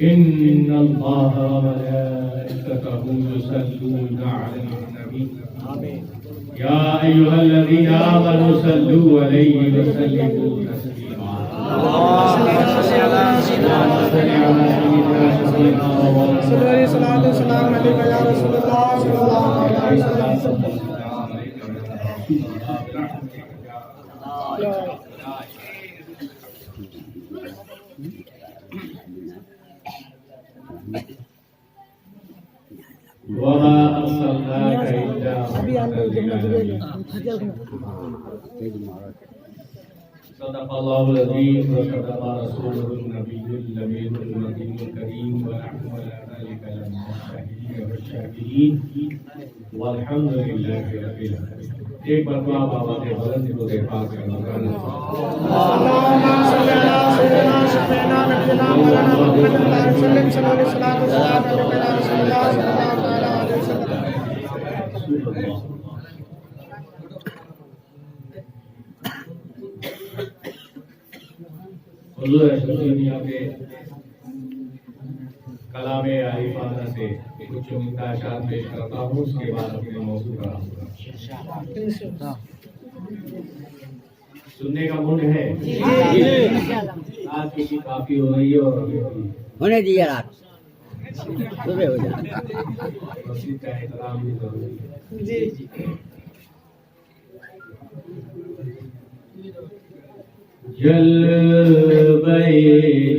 إن الله وملائكته يصلون على النبي يا أيها الذين آمنوا صلوا عليه وسلموا تسليما اللهم صل على سيدنا شفيعنا ومولانا صلاة والسلام عليك يا رسول الله صلى الله عليه وسلم وما أرسلناك إلا رحمة للعالمين صدق الله العظيم وصدق رسوله النبي الأمين النبي الكريم ونحن على ذلك لمن الشاهدين والشاكرين والحمد لله رب العالمين. ایک مرتبہ بابا کے بلند کو دیکھا کر مکان اللهم صل على سيدنا شفيعنا نبينا مولانا محمد وسلم صلى الله عليه وسلم على رسول الله صلى الله عليه وسلم. حضور اشرفیہ کے کلام عارفانہ سے کچھ عمدہ اشعار پیش کرتا ہوں، اس کے بعد اپنے موضوع کا سننے کا موڈ ہے. رات کی کافی ہو رہی ہے اور ہونے دیجیے رات صبح ہو جائے. مسجد کا احترام بھی ضروری ہے. جلوے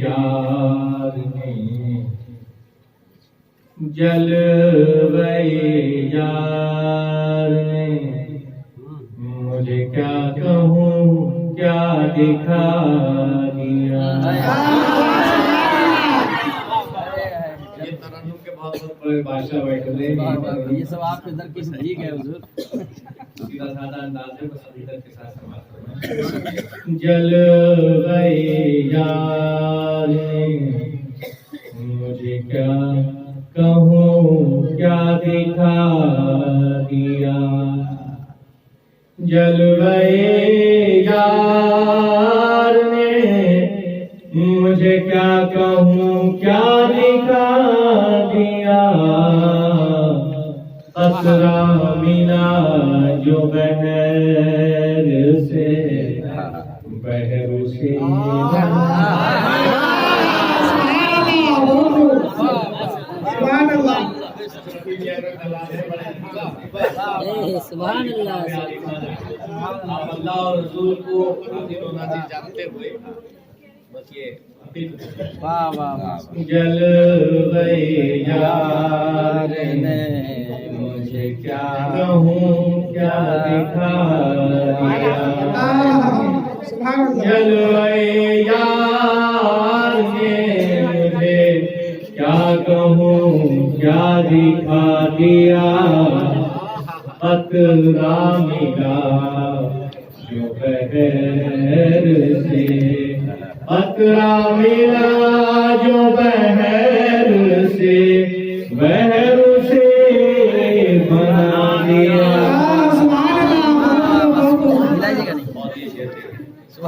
یار نے جلوے یار نے مجھے کیا کہوں کیا دکھا دیا. یہ ترنم کے بہت بڑے بادشاہ بیٹھے ہیں. یہ سب آپ کے در کی صدیق ہے حضور. سیدھا سادہ انداز ہے، بس عقیدت کے ساتھ سماعت کرنا. جلوے یار نے مجھے کیا کہوں کیا دکھا دیا. جلوے یار نے مجھے کیا کہوں کیا دکھا دیا. قطرہ ملا جو بحر سے بحر سے سبحان اللہ سبحان اللہ. اللہ اور رسول کو جانتے ہوئے بس یہ واہ واہ واہ. جلوے یار نے مجھے کیا کہوں کیا دکھا دیا. جلوے یار نے مجھے کیا کہوں کیا دکھا دیا. قطرہ ملا جو بحر سے قطرہ ملا جو بحر سے بحر سے بنا دیا.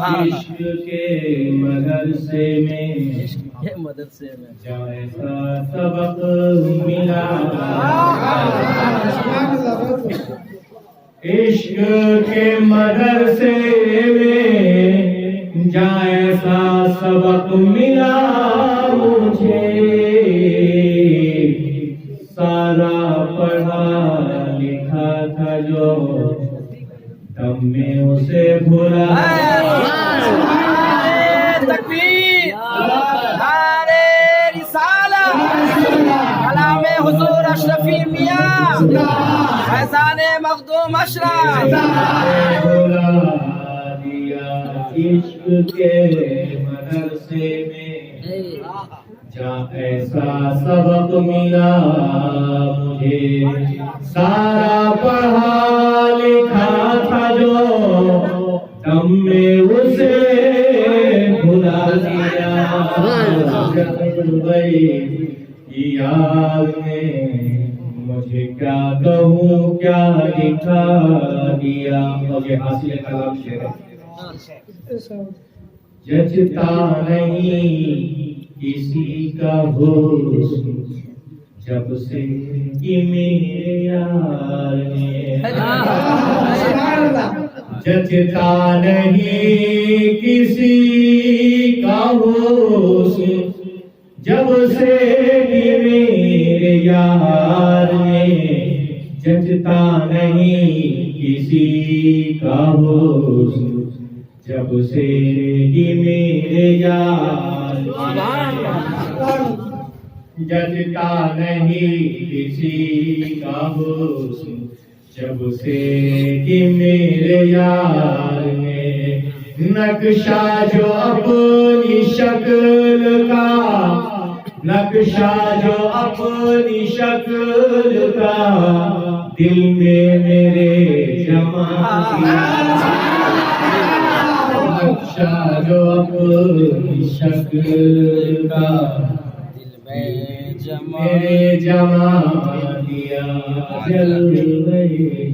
عشق کے مدرسے میں جیسا سبق ملا. عشق کے مدرسے میں جیسا سبق ملا مجھے. سارا پڑھا لکھا تھا جو تم میں اسے بھولا. تکبیر نعرے رسالہ کلام حضور اشرفی میاں فیضان مخدوم اشرف. بھولا دیا عشق کے مدرسے میں جہاں ایسا سبق ملا مجھے. سارا پڑھا لکھا تھا جو تم میں اسے بھلا دیا. جلوے یار نے مجھے کیا کہوں کیا دکھا دیا. اور یہ حاصل کلام شعر ہے. جچتا نہیں کسی کا حسن جب سے کہ میرے یار نے جچتا نہیں کسی کا حسن جب سے کہ میرے یار نے جچتا نہیں کسی کا حسن جب سے کہ میرے یار جچتا نہیں کسی کا حسن جب سے کہ میرے یار نے نقشہ جو اپنی شکل کا نقشہ جو اپنی شکل کا دل میں میرے جمع کیا نقشہ جو اپنی شکل کا میرے جمع دیا جلوے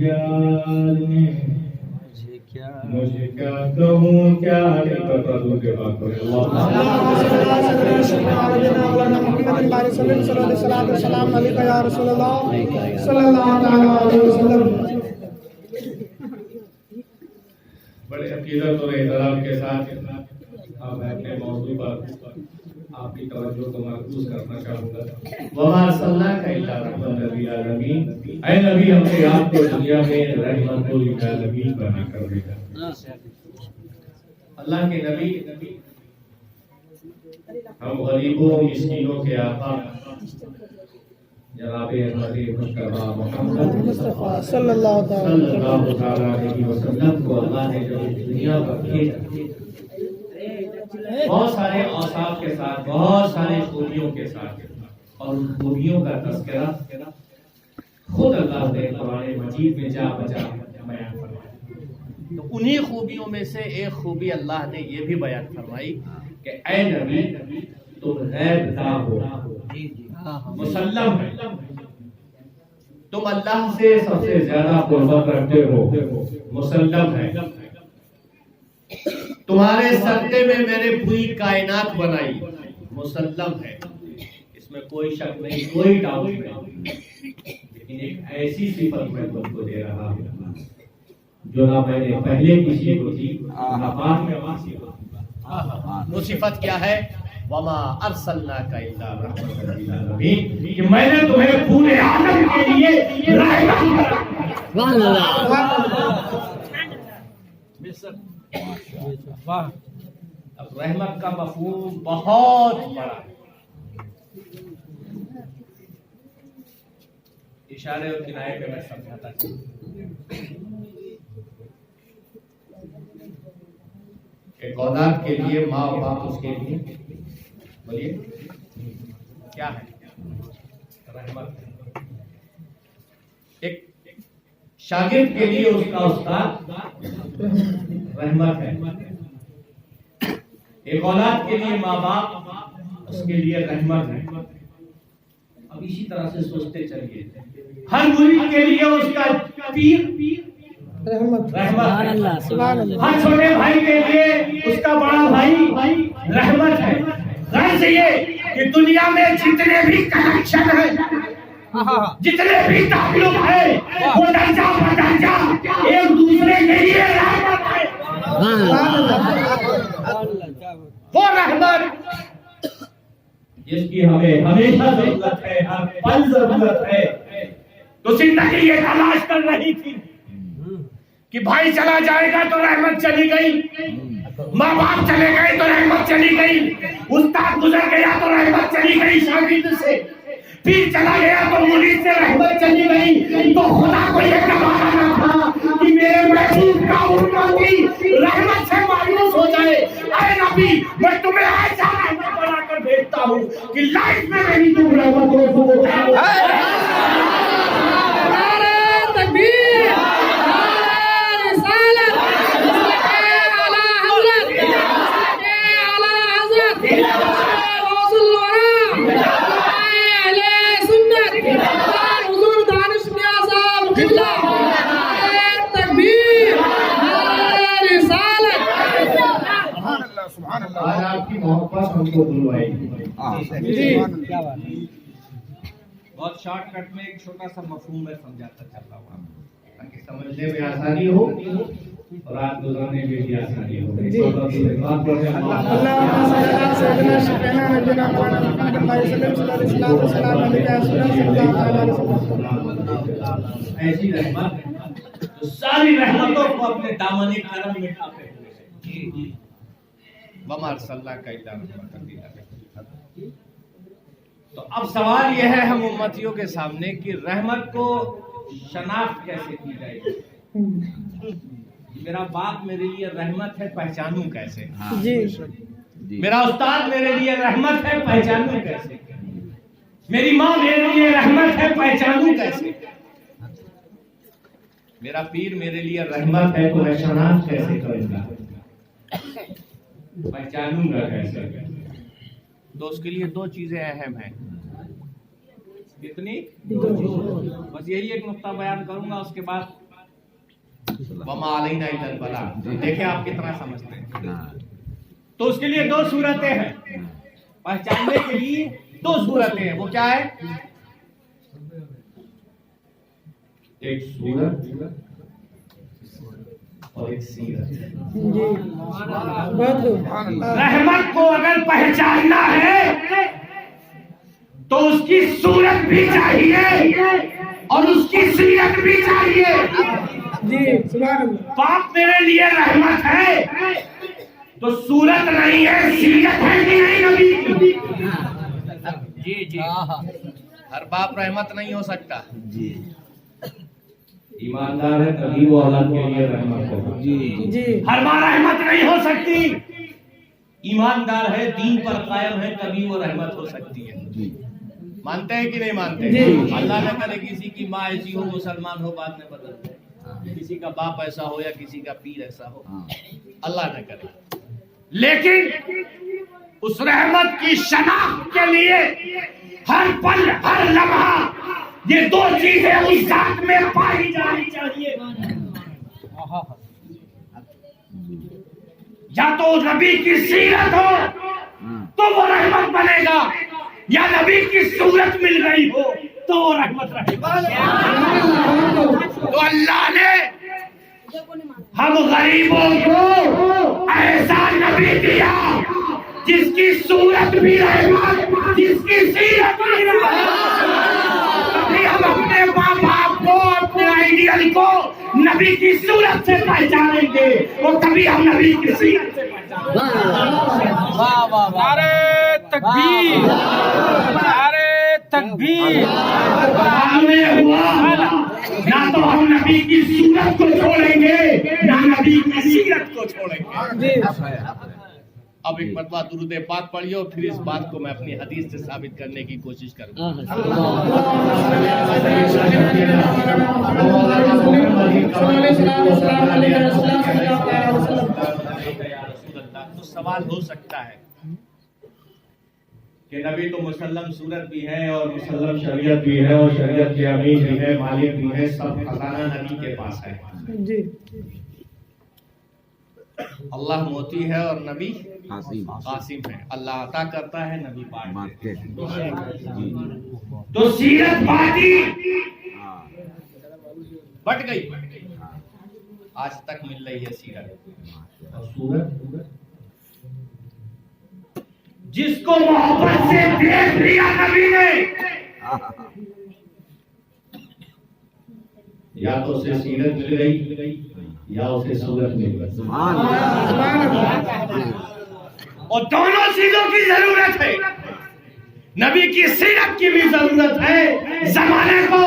جال نے مجھے کیا کہوں کیا نہیں پتا تو کے بات کرے السلام علیکم یا رسول اللہ صلی اللہ علیہ وسلم. بڑے عقیدت اور احترام کے ساتھ آپ اپنے موضوع پر آپ کی توجہ کو مرکوز کرنا چاہوں گا. وما ارسلناک الا رحمۃ للعالمین. اے نبی ہم نے آپ کو دنیا میں رحمت للعالمین بنا کر بھیجا. اللہ کے نبی ہم غریبوں مسکینوں کے آقا جناب احمد مصطفیٰ محمد مصطفیٰ صلی اللہ علیہ وسلم کو اللہ نے جو دنیا پر بھیجا بہت سارے اوصاف کے ساتھ بہت سارے خوبیوں کے ساتھ اور ان خوبیوں کا تذکرہ خود اللہ نے قرآن مجید میں جا بجا بیان فرمایا. تو انہی خوبیوں میں سے ایک خوبی اللہ نے یہ بھی بیان فرمائی کہ اے نبی تم غیب داں ہو مسلم ہے تم اللہ سے سب سے زیادہ قربت رکھتے ہو مسلم ہے تمہارے صدقے میں میں نے پوری کائنات بنائی مسلم ہے اس میں کوئی شک نہیں کوئی ڈاؤٹ نہیں. لیکن ایک ایسی صفت میں تم کو دے رہا ہوں جو نہ میں نے پہلے کسی کو دی نہ بعد میں واسی کو. وہ صفت کیا ہے؟ وما ارسلناک الا رحمۃ للعالمین کہ میں نے تمہیں پورے عالم کے لیے رحمت بنا. اب رحمت کا مفہوم بہت بڑا ہے. اشارے اور کنائے پہ میں سمجھاتا ہوں. ایک اولاد کے لیے ماں اور باپ اس کے لیے بولیے کیا ہے؟ رحمت. ایک شاگرد کے لیے اس کا استاد رحمت ہے. ایک اولاد کے لیے ماں باپ اس کے لیے رحمت ہے. اب اسی طرح سے سوچتے چلیے ہر مرید کے لیے اس کا پیر رحمت ہے. ہر چھوٹے بھائی کے لیے اس کا بڑا بھائی رحمت ہے. غرض یہ کہ دنیا میں جتنے بھی کنیکشن ہیں جتنے بھی تعلق ہے وہ درجہ بدرجہ ایک دوسرے کے لیے رحمت ہے. وہ رحمت جس کی ہمیں ہمیشہ ضرورت ہے ہر پل ضرورت ہے. تو زندگی یہ تلاش کر رہی تھی کہ بھائی چلا جائے گا تو رحمت چلی گئی, ماں باپ چلے گئے تو رحمت چلی گئی, استاد گزر گیا تو رحمت چلی گئی شاگرد سے, پیر چلا گیا تو مرید سے رحمت چلی گئی. تو خدا کو یہ کمانا تھا کہ میرے محبوب کا امتی رحمت سے مایوس ہو جائے. اے نبی میں تمہیں ایسا رحمت بنا کر بھیجتا ہوں کہ لائف میں میری تم رحمت ہو. آج آپ کی محبت ہم کو بلوائے گی. جی بہت شارٹ کٹ میں ایک چھوٹا سا مفہوم میں سمجھاتا چل رہا ہوں تاکہ سمجھنے میں آسانی ہو اور رات گزارنے میں بھی آسانی ہو. اللہم صلی علی سیدنا شفیعنا نبینا مولانا محمد صلی اللہ علیہ وسلم علیہ علیہ وسلم. ایسی رحمت جو ساری رحمتوں کو اپنے دامن کرم میں ڈھانپے ہوئے ہے. وما ارسلناک الا رحمۃ للعالمین. تو اب سوال یہ ہے ہم امتیوں کے سامنے کہ رحمت کو شناخت کیسے کی جائے گی. میرا باپ میرے لیے رحمت ہے، پہچانوں کیسے؟ جی میرا استاد میرے لیے رحمت ہے، پہچانوں کیسے؟ میری ماں میرے لیے رحمت ہے، پہچانوں کیسے؟ میرا پیر میرے لیے رحمت ہے تو میں شناخت کیسے کروں گا، پہچانوں گا کیسے؟ تو اس کے لیے دو چیزیں اہم ہیں. کتنی؟ بس یہی ایک نقطہ بیان کروں گا، اس کے بعد وما علینا الا البلاغ. دیکھیں آپ کتنا سمجھتے ہیں. تو اس کے لیے دو صورتیں ہیں، پہچاننے کے لیے دو صورتیں ہیں. وہ کیا ہے؟ ایک صورت اور ایک سیرت. جی بہت رحمت کو اگر پہچاننا ہے تو اس کی صورت بھی چاہیے اور اس کی سیرت بھی چاہیے. جی سبحان اللہ. باپ میرے لیے رحمت ہے تو صورت نہیں ہے، سیرت ہے کہ نہیں نبی کی؟ جی ہر باپ رحمت نہیں ہو سکتا. ایماندار ہے تبھی وہ اولاد کے لیے رحمت ہوگا. جی ہر ماں رحمت نہیں ہو سکتی. ایماندار ہے، دین پر قائم ہے تبھی وہ رحمت ہو سکتی ہے. مانتے ہیں کہ نہیں مانتے؟ اللہ نہ کرے کسی کی ماں ایسی ہو، مسلمان ہو، بعد میں بدل جائے. کسی کا باپ ایسا ہو یا کسی کا پیر ایسا ہو، اللہ نہ کرے. لیکن اس رحمت کی شناخت کے لیے ہر پل ہر لمحہ یہ دو چیزیں اس ذات میں پائی جانی چاہیے. یا تو نبی کی سیرت ہو تو وہ رحمت بنے گا، یا نبی کی صورت مل گئی ہو تو وہ رحمت رہے گا. تو اللہ نے ہم غریبوں کو ایسا نبی دیا جس کی صورت بھی رحمت، جس کی سیرت بھی رحمت. ابھی ہم اپنے ماں باپ کو، اپنے آئیڈیل کو نبی کی صورت سے پہچانیں گے اور تبھی ہم نبی کی سیرت سے پہچانیں گے. نعرہ تکبیر، نعرہ تکبیر. نہ تو ہم نبی کی صورت کو چھوڑیں گے نہ نبی کی سیرت کو چھوڑیں گے. اب ایک مرتبہ درود پاک پڑھیے اور پھر اس بات کو میں اپنی حدیث سے ثابت کرنے کی کوشش کروں گا. تو سوال ہو سکتا ہے کہ نبی تو مسلم صورت بھی ہے اور مسلم شریعت بھی ہے اور شریعت کے امین بھی ہے، مالک بھی ہے، سب خزانہ نبی کے پاس ہے. جی اللہ موتی ہے اور نبی قاسم ہے. اللہ عطا کرتا ہے، نبی بانٹتے ہیں. تو سیرت باقی بٹ گئی، آج تک مل رہی ہے سیرت. اور صورت جس کو محبت سے دیکھ لیا نبی نے، یا تو اسے سیرت مل گئی یا اسے صورت مل گئی. اور دونوں چیزوں کی ضرورت ہے. نبی کی سیرت کی بھی ضرورت ہے، زمانے کو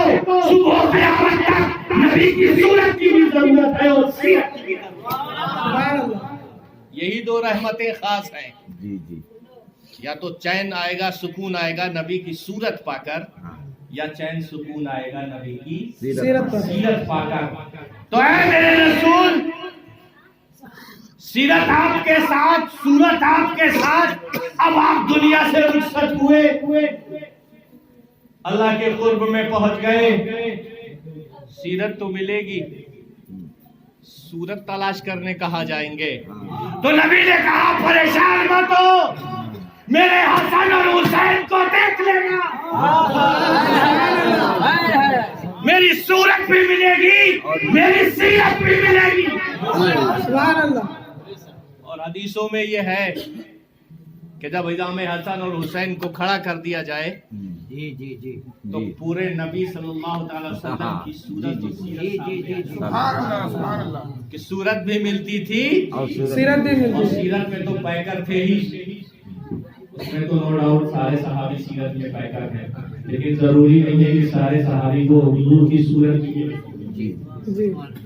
صبح قیامت تک نبی کی صورت کی بھی ضرورت ہے اور سیرت کی بھی ضرورت ہے. یہی دو رحمتیں خاص ہیں. یا تو چین آئے گا، سکون آئے گا نبی کی صورت پا کر، یا چین سکون آئے گا نبی کی سیرت پا کر. تو اے میرے رسول، سیرت آپ کے ساتھ، صورت آپ کے ساتھ. اب آپ دنیا سے رخصت ہوئے، اللہ کے قرب میں پہنچ گئے. سیرت تو ملے گی، صورت تلاش کرنے کہاں جائیں گے؟ تو نبی نے کہا پریشان مت ہو، میرے حسن اور حسین کو دیکھ لینا، میری صورت بھی ملے گی، میری سیرت بھی ملے گی۔ سبحان اللہ۔ اور حدیثوں میں یہ ہے کہ جب امام حسن اور حسین کو کھڑا کر دیا جائے تو پورے نبی صلی اللہ تعالی وسلم کی صورت سبحان اللہ۔ کی صورت بھی ملتی تھی سیرت بھی اور ملتی ہے۔ سیرت میں تو پیکر تھے ہی، اس میں تو نو ڈاؤٹ سارے صحابی سیرت میں پیکر ہیں، لیکن ضروری نہیں ہے کہ سارے صحابی کو حضور کی صورت کی جی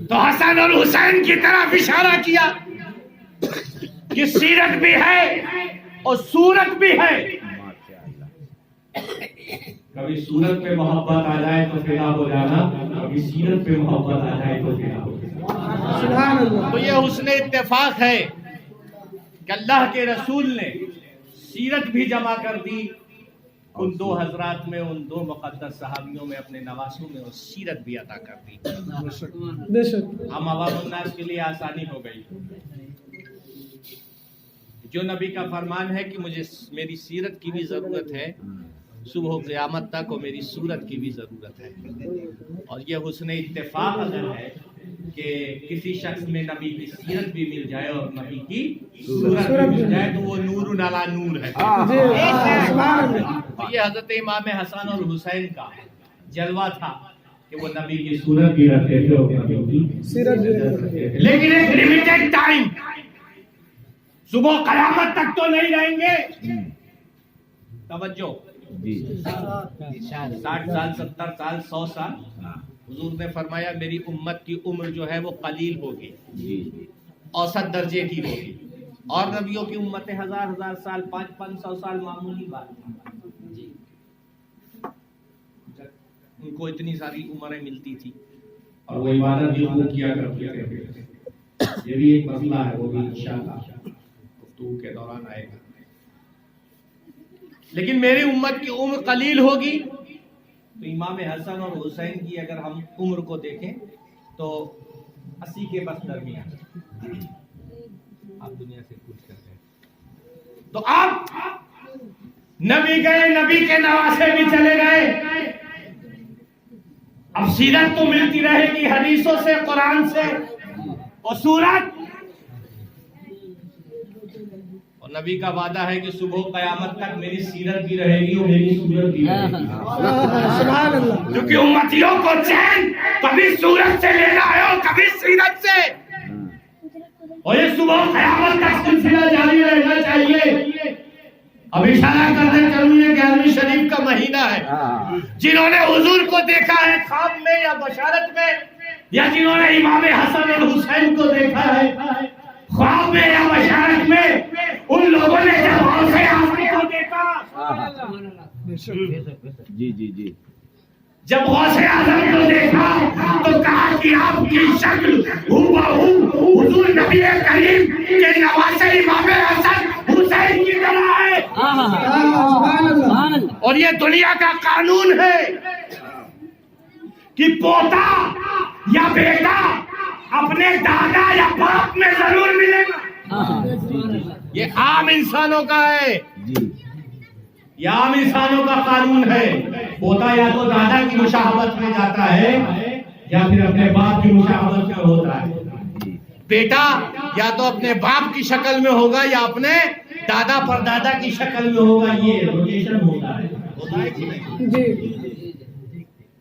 تو حسن اور حسین کی طرف اشارہ کیا کہ سیرت بھی ہے اور صورت بھی ہے۔ کبھی صورت پہ محبت آ جائے تو فدا ہو جانا، کبھی سیرت پہ محبت آ جائے تو فدا ہو جانا۔ سبحان اللہ۔ تو یہ حسن اتفاق ہے کہ اللہ کے رسول نے سیرت بھی جمع کر دی ان دو حضرات میں، ان دو مقدس صحابیوں میں، اپنے نواسوں میں، اور سیرت بھی عطا کر دی۔ بے شک۔ ہم عوام الناس کے لیے آسانی ہو گئی، جو نبی کا فرمان ہے کہ مجھے میری سیرت کی بھی ضرورت ہے، صبح و قیامت تک، اور میری صورت کی بھی ضرورت ہے۔ اور یہ حسن اتفاق اگر ہے کہ کسی شخص میں نبی کی سیرت بھی مل جائے اور نبی کی صورت بھی مل جائے تو وہ نور علی نور ہے۔ جی سبحان اللہ۔ یہ حضرت امام حسن اور حسین کا جلوہ تھا کہ وہ نبی کی صورت بھی رکھتے تھے اور نبی کی سیرت بھی رکھتے تھے، لیکن ایک لیمیٹڈ ٹائم، صبح قیامت تک تو نہیں رہیں گے۔ توجہ، 60 سال، 70 سال، 100 سال، حضور نے فرمایا میری امت کی عمر جو ہے وہ قلیل ہوگی، اوسط درجے کی ہوگی، اور نبیوں کی امتیں 1000 سال، 500 سال معمولی بات ہے۔ ان کو اتنی ساری عمریں ملتی تھی اور وہ عبادت بھی خوب کیا کرتے تھے۔ یہ بھی ایک مسئلہ ہے، وہ بھی انشاءاللہ گفتگو کے دوران آئے گا۔ لیکن میری امت کی عمر قلیل ہوگی تو امام حسن اور حسین کی اگر ہم عمر کو دیکھیں تو 80 کے بس درمیان، آپ دنیا سے کچھ کرتے ہیں تو آپ نبی گئے، نبی کے نواسے بھی چلے گئے، اب سیرت تو ملتی رہے گی حدیثوں سے، قرآن سے، اور سورت، اور نبی کا وعدہ ہے کہ صبح قیامت تک میری سیرت بھی رہے گی اور میری سورت بھی رہے گی۔ سبحان اللہ۔ کیونکہ امتیوں کو چین کبھی سورت سے لینا ہے اور کبھی سیرت سے، اور یہ صبح قیامت تک سلسلہ جاری رہنا چاہیے۔ اب اشارہ کرتے چلوں یہ 11ویں شریف کا مہینہ ہے، جنہوں نے حضور کو دیکھا ہے خواب میں یا بشارت میں، یا جنہوں نے امام حسن اور حسین کو دیکھا ہے خواب میں یا بشارت میں، ان لوگوں نے جب غوث اعظم کو دیکھا، جب غوث اعظم کو دیکھا تو کہا کہ آپ کی شکل ہو حضور نبی کریم کے نواسے امام حسن حسین کی طرح ہے۔ اور یہ دنیا کا قانون ہے کہ پوتا یا بیٹا اپنے دادا یا باپ میں ضرور ملے گا۔ یہ عام انسانوں کا ہے، یہ عام انسانوں کا قانون ہے۔ پوتا یا تو دادا کی مشابہت میں جاتا ہے یا پھر اپنے باپ کی مشابہت میں ہوتا ہے، بیٹا یا تو اپنے باپ کی شکل میں ہوگا یا اپنے دادا پر دادا کی شکل میں ہوگا، یہ روٹیشن ہوتا ہے کہ نہیں؟ جی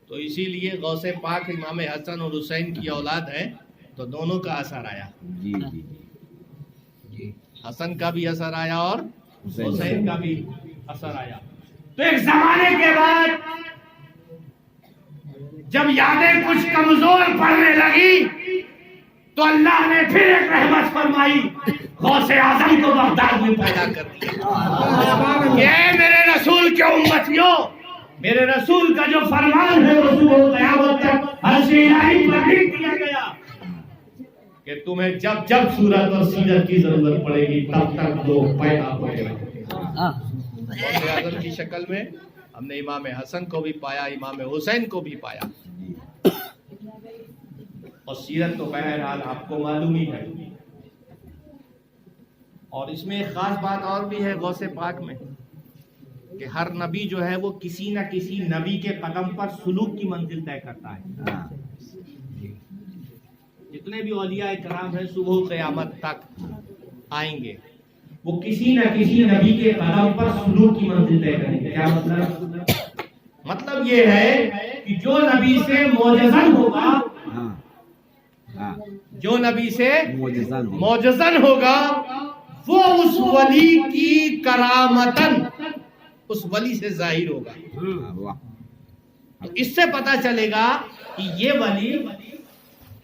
تو اسی لیے غوث پاک امام حسن اور حسین کی اولاد ہے تو دونوں کا اثر آیا، حسن کا بھی اثر آیا اور حسین کا بھی اثر آیا۔ تو ایک زمانے کے بعد جب یادیں کچھ کمزور پڑنے لگی تو اللہ نے پھر ایک رحمت فرمائی، غوث اعظم کو بغداد میں پیدا کر دیا۔ یہ میرے رسول کے امتیوں، میرے رسول کا جو فرمان ہے وہ صبح قیامت تک عرش الہی پر لکھ دیا گیا کہ تمہیں جب جب صورت اور سیرت کی ضرورت پڑے گی تب تک لوگ پیدا ہوئے رہے۔ غوث اعظم کی شکل میں ہم نے امام حسن کو بھی پایا، امام حسین کو بھی پایا، اور سیرت تو بہرحال آپ کو معلوم ہی ہے اور اس میں ایک خاص بات اور بھی ہے غوث پاک میں کہ ہر نبی جو ہے وہ کسی نہ کسی نبی کے قدم پر سلوک کی منزل طے کرتا ہے. جتنے بھی اولیاء کرام ہیں صبح قیامت تک آئیں گے وہ کسی نہ کسی نبی کے قدم پر سلوک کی منزل طے کریں گے. کیا مطلب یہ ہے کہ جو نبی سے معجزن ہوگا جو نبی سے معجزن ہوگا وہ اس ولی کی کرامتن اس ولی سے ظاہر ہوگا. اس سے پتا چلے گا کہ یہ ولی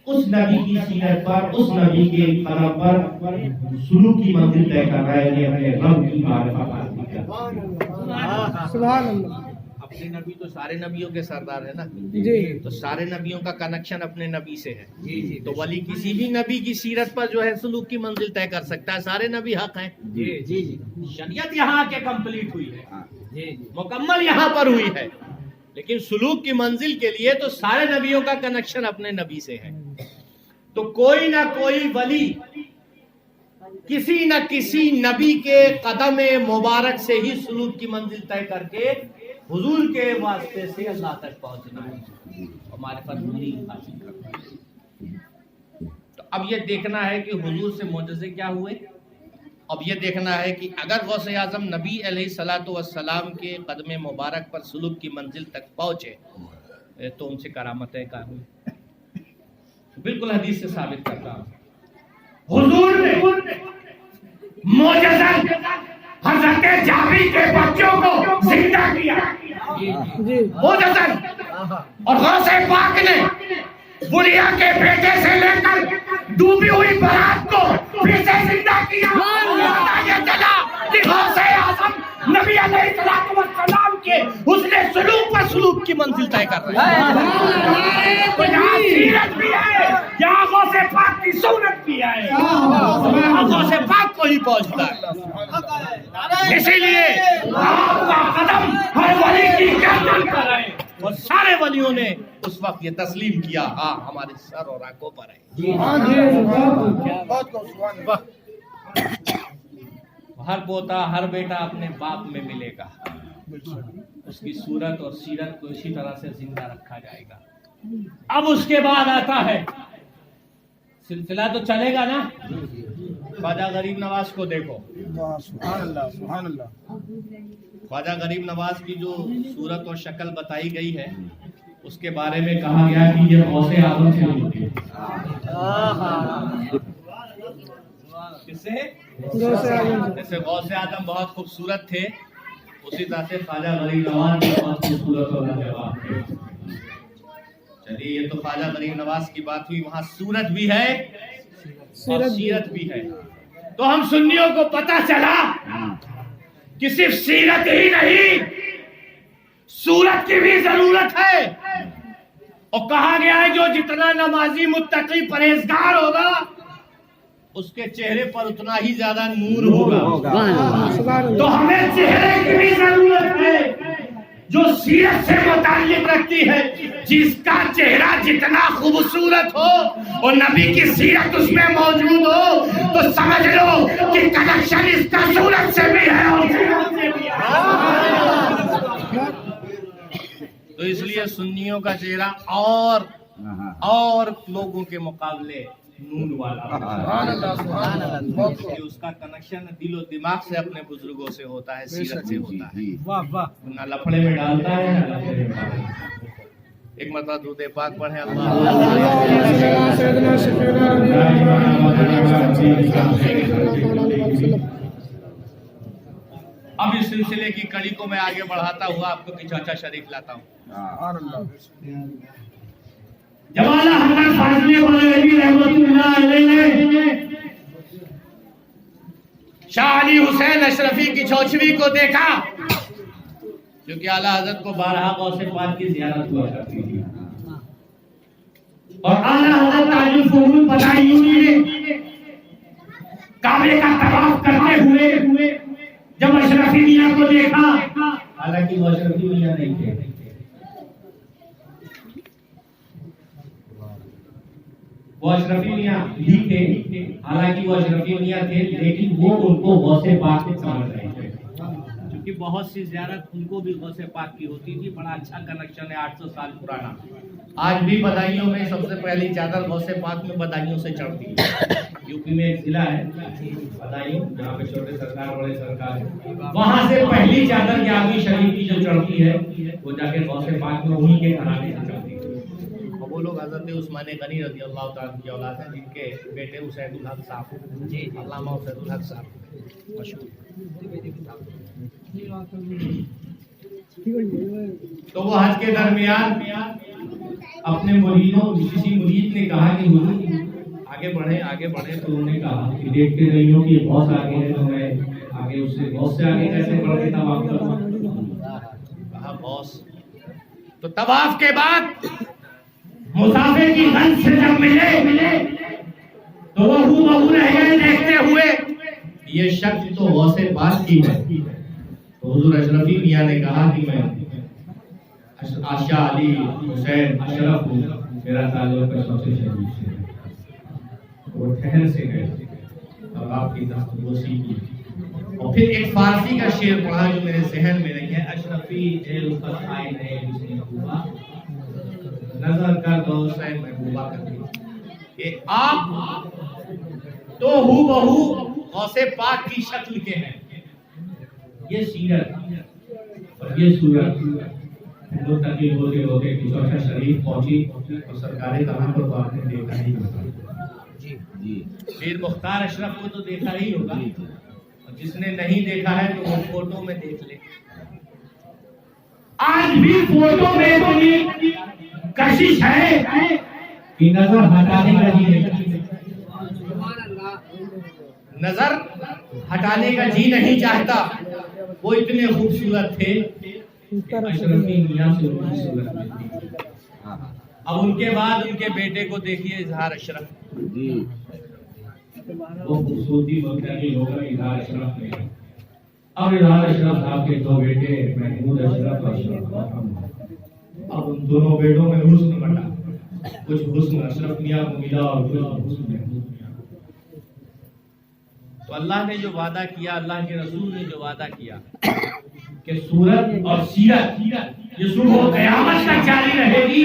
اس نبی کی سیرت پر اس نبی کے قدم پر سلوک کی منزل طے کر رہا ہے. یہ اپنے رب کی معرفت حاصل کر رہا ہے. سبحان اللہ. اپنے نبی تو سارے نبیوں کے سردار ہے نا جی. تو سارے نبیوں کا کنیکشن اپنے نبی سے ہے. تو ولی کسی بھی نبی کی سیرت پر جو ہے سلوک کی منزل طے کر سکتا ہے. سارے نبی حق ہیں. شریعت یہاں کے کمپلیٹ ہوئی ہے مکمل یہاں پر ہوئی ہے لیکن سلوک کی منزل کے لیے تو سارے نبیوں کا کنیکشن اپنے نبی سے ہے. تو کوئی نہ کوئی ولی کسی نہ کسی نبی کے قدم مبارک سے ہی سلوک کی منزل طے کر کے حضور کے واسطے سے اللہ تک پہنچنا ہے اور معرفت حاصل کرنا ہے. تو اب یہ دیکھنا ہے کہ حضور سے معجزے کیا ہوئے. اب یہ دیکھنا ہے کہ اگر غوث اعظم نبی علیہ الصلوۃ والسلام کے قدم مبارک پر سلوک کی منزل تک پہنچے تو ان سے کرامتیں کیا ہوئی. بالکل حدیث سے ثابت کرتا ہوں حضور نے معجزہ حضرت جابر کے بچوں کو زندہ کیا معجزہ اور غوث پاک نے بڑھیا کے بیٹے سے لے کر ڈوبی ہوئی برات کو پھر سے زندہ کیا. یہ چلا کہ غوث اعظم نبی علیہ الصلوۃ والسلام کے حسن سلوک پر سلوک کی منزل طے کر رہے ہیں. یہاں سیرت بھی ہے یہاں غوث پاک کی سنت بھی ہے. غوث پاک کو ہی پہنچتا ہے. اسی لیے آپ کا قدم ہر ولی کی گردن پر ہے اور سارے ولیوں نے اس وقت یہ تسلیم کیا ہاں ہمارے سر اور آنکھوں پر ہے. ہر پوتا ہر بیٹا اپنے باپ میں ملے گا. اس کی صورت اور سیرت کو اسی طرح سے زندہ رکھا جائے گا. اب اس کے بعد آتا ہے سلسلہ تو چلے گا نا. خواجہ غریب نواز کو دیکھو. سبحان اللہ سبحان اللہ. خواجہ غریب نواز کی جو صورت اور شکل بتائی گئی ہے اس کے بارے میں کہا گیا کہ یہ غوث اعظم سے ملتی ہے. کس سے؟ جیسے غوث اعظم بہت خوبصورت تھے اسی طرح سے خواجہ غریب نواز بھی بہت خوبصورت اور لاجواب تھے. چلیے یہ تو خواجہ غریب نواز کی بات ہوئی. وہاں صورت بھی ہے اور سیرت بھی ہے. تو ہم سنیوں کو پتہ چلا کہ صرف سیرت ہی نہیں صورت کی بھی ضرورت ہے. اور کہا گیا ہے جو جتنا نمازی متقی پرہیزگار ہوگا اس کے چہرے پر اتنا ہی زیادہ نور ہوگا. تو ہمیں چہرے کی بھی ضرورت ہے جو سیرت سے متعلق رکھتی ہے. جس کا چہرہ جتنا خوبصورت ہو اور نبی کی سیرت اس میں موجود ہو تو سمجھ لو کہ کنیکشن اس کا سورت سے بھی ہے اور سیرت سے بھی ہے. تو اس لیے سنیوں کا چہرہ اور لوگوں کے مقابلے نور والا اس کا کنیکشن دل و دماغ سے اپنے بزرگوں سے ہوتا ہے سیرت سے ہوتا ہے. نہ لفڑے میں ڈالتا ہے نہ لفڑے میں ڈالتا ہے. ایک مرتبہ درود پاک پڑھیں. اب اس سلسلے کی کڑی کو میں آگے بڑھاتا ہوا آپ کو چاچا شریف لاتا ہوں. جب اعلیٰ حضرت فاضل بریلوی رحمۃ اللہ علیہ نے شاہ علی حسین اشرفی کی چوچوی کو دیکھا کیونکہ اعلیٰ حضرت کو بارہا غوث پاک کی زیارت ہوا کرتی تھی اور اعلیٰ حضرت تاج الفنون بدایونی نے کعبے کا طواف کرتے ہوئے جب اشرفی میاں کو دیکھا حالانکہ وہ اشرفی میاں نہیں تھے وہ اشرفی میاں بھی تھے، حالانکہ وہ اشرفی میاں تھے لیکن وہ ان کو غوث پاک سے سمجھ رہے تھے، کیونکہ بہت سی زیارت ان کو بھی غوث پاک کی ہوتی تھی. بڑا اچھا کنیکشن ہے 800 سال پرانا. آج بھی بدایوں میں سب سے پہلی چادر غوث پاک میں بدایوں سے چڑھتی ہے. یو پی میں ایک ضلع ہے بدایوں جہاں پہ چھوٹے سرکار بڑے سرکار ہے، وہاں سے پہلی چادر گیارہویں شریف کی جو چڑھتی ہے وہ جا کے غوث پاک میں انہی کے گھرانے سے چڑھتی ہے. اور وہ لوگ حضرت عثمان غنی رضی اللہ تعالیٰ کی اولاد ہیں جن کے بیٹے اسید الحق صاحب، جی علامہ اسید الحق صاحب مشہور. تو وہ حج کے درمیان اپنے مریدوں کسی مرید نے کہا کہ حضور آگے بڑھے تو انہوں نے کہا کہ دیکھتے رہی ہوں کہ بہت آگے ہے تو میں آگے اس سے بہت سے آگے کیسے بڑھ کے طواف کروں. کہا بہت. تو طواف کے بعد مسافر کی گنج سے جب ملے تو وہ ہو رہ گئے دیکھتے ہوئے یہ شخص تو غوث پاک کی ہے. تو حضور اشرفی میاں نے کہا کہ میں آشا علی حسین اشرف ہوں، میرا تعلق سب سے شریف سے ہے. وہ ٹھہر سے گئے اور آپ کی دستگوشی کی. اور پھر ایک فارسی کا شعر پڑھا جو میرے ذہن میں نہیں ہے. اشرفی جیل پر آئے نئے حسن محبوبہ، نظر کر دو حسین محبوبہ کرتی. کہ آپ تو ہو بہو غوث پاک کی شکل کے ہیں. یہ سیرت اور یہ صورت منتقل ہوتے ہوتے چوشا شریف پہنچی اور سرکار کہاں پر تو آپ نے دیکھا ہی ہوگا. پیر مختار اشرف کو تو دیکھا ہی ہوگا، اور جس نے نہیں دیکھا ہے تو وہ فوٹو میں دیکھ لے. آج بھی فوٹو میں اتنی کشش ہے کہ نظر ہٹانے کا جی نہیں، نظر ہٹانے کا جی نہیں چاہتا. وہ اتنے خوبصورت تھے کہ اشرفی میاں سے ان کی صورت ملتی. اب ان کے بعد ان کے بیٹے کو دیکھیے اظہار اشرف. وہ خوبصورتی منتقل ہو گئی اظہار اشرف میں. اب اظہار اشرف صاحب کے دو بیٹے محمود اشرف اور اشرف. اب ان دونوں بیٹوں میں حسن بٹا، کچھ حسن اشرف میاں کو ملا اور کچھ حسن محمود میاں. تو اللہ نے جو وعدہ کیا، اللہ کے رسول نے جو وعدہ کیا کہ صورت اور سیرت یہ صبح قیامت تک جاری رہے گی،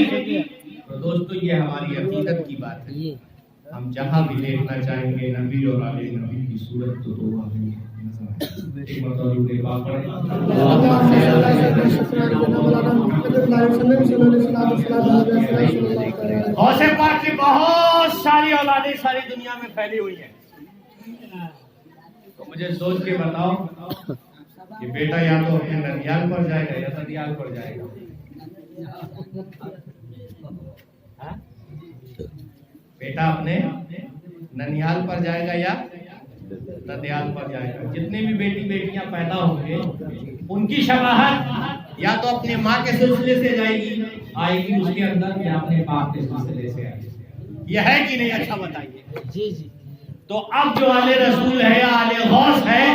تو دوستو یہ ہماری عقیدت کی بات ہے. ہم جہاں بھی دیکھنا چاہیں گے نبی اور آل نبی کی صورت تو ہمیں نظر آئے. ایک مرتبہ درود پاک پڑھیں. غوث پاک کی بہت ساری اولادیں ساری دنیا میں پھیلی ہوئی ہیں. تو مجھے سوچ کے بتاؤ کہ بیٹا یا تو اپنے ننیال پر جائے گا یا ننیال پر جائے گا. بیٹا اپنے ننیال پر جائے گا یا ننیال پر جائے گا. جتنی بھی بیٹیاں پیدا ہوں گے ان کی شباہت یا تو اپنے ماں کے سلسلے سے آئے گی اس کے اندر، یا اپنے باپ کے سلسلے سے آئے گی. یہ ہے کہ نہیں؟ اچھا بتائیے. جی جی. تو اب جو آل رسول ہے یا آل غوث ہے